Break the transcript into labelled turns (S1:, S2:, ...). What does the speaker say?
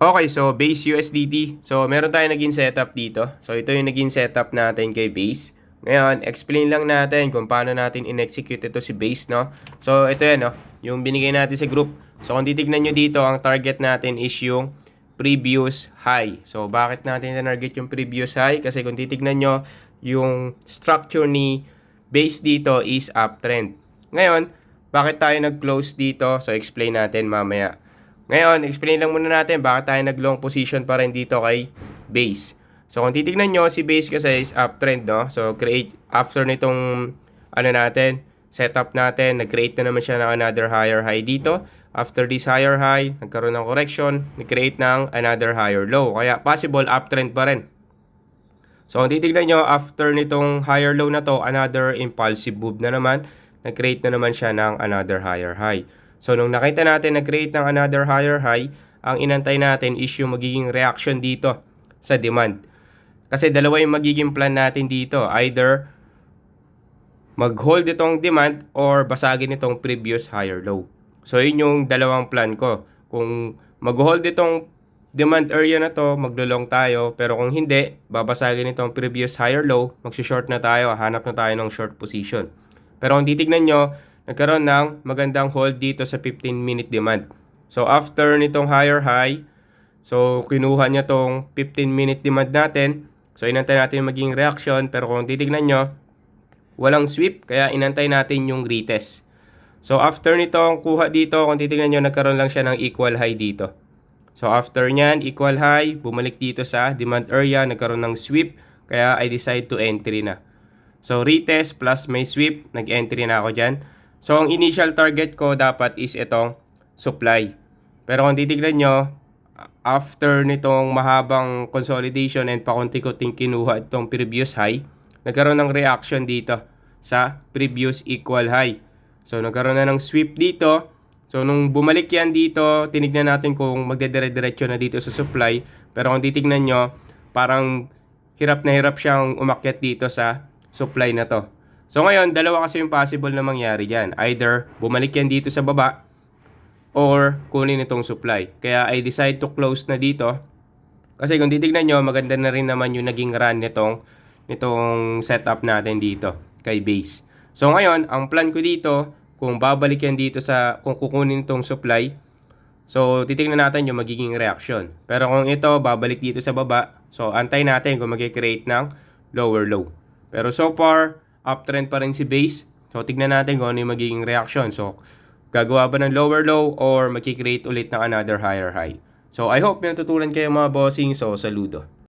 S1: Okay, so Base USDT. So, meron tayong naging setup dito. So, ito yung naging setup natin kay Base. Ngayon, explain lang natin kung paano natin in-execute ito si Base, no? So, ito yan, no? Yung binigay natin sa group. So, kung titignan nyo dito, ang target natin is yung previous high. So, bakit natin na-target yung previous high? Kasi kung titignan nyo, yung structure ni Base dito is uptrend. Ngayon, bakit tayo nag-close dito? So, explain natin mamaya. Ngayon, explain lang muna natin bakit tayo nag-long position pa rin dito kay base. So, kung titignan nyo, si base kasi is uptrend, no? So, create, after nitong, setup natin, nag-create na naman siya ng another higher high dito. After this higher high, nagkaroon ng correction, nag-create ng another higher low. Kaya, possible uptrend pa rin. So, kung titignan nyo, after nitong higher low na to, another impulsive move na naman, nag-create na naman siya ng another higher high. So, nung nakita natin nag-create ng another higher high, ang inantay natin is yung magiging reaction dito sa demand. Kasi dalawa yung magiging plan natin dito. Either mag-hold itong demand or basagin itong previous higher low. So, yun yung dalawang plan ko. Kung mag-hold itong demand area na to, maglo-long tayo. Pero kung hindi, babasagin itong previous higher low, magsi-short na tayo, hanap na tayo ng short position. Pero kung titignan nyo, nagkaroon ng magandang hold dito sa 15-minute demand. So, after nitong higher high, so, kinuha niya tong 15-minute demand natin. So, inantay natin yung magiging reaction. Pero kung titignan nyo, walang sweep, kaya inantay natin yung retest. So, after nitong kuha dito, kung titignan nyo, nagkaroon lang siya ng equal high dito. So, after nyan, equal high, bumalik dito sa demand area, nagkaroon ng sweep, kaya I decide to entry na. So, retest plus may sweep, nag-entry na ako dyan. So, ang initial target ko dapat is itong supply. Pero kung titignan nyo, after nitong mahabang consolidation and pakunti-kunting kinuha itong previous high, nagkaroon ng reaction dito sa previous equal high. So, nagkaroon na ng sweep dito. So, nung bumalik yan dito, tinignan natin kung magdedire-diretso na dito sa supply. Pero kung titignan nyo, parang hirap na hirap siyang umakyat dito sa supply na to. So ngayon, dalawa kasi yung possible na mangyari dyan. Either bumalik yan dito sa baba or kunin itong supply. Kaya I decide to close na dito. Kasi kung titignan nyo, maganda na rin naman yung naging run nitong setup natin dito kay base. So ngayon, ang plan ko dito, kung babalik yan dito kung kukunin itong supply, so titignan natin yung magiging reaction. Pero kung ito, babalik dito sa baba, so antay natin kung mag-create ng lower low. Pero so far, uptrend pa rin si base. So, tignan natin kung ano yung magiging reaction. So, gagawa ba ng lower low or mag-create ulit ng another higher high. So, I hope may natutunan kayo mga bossing. So, saludo.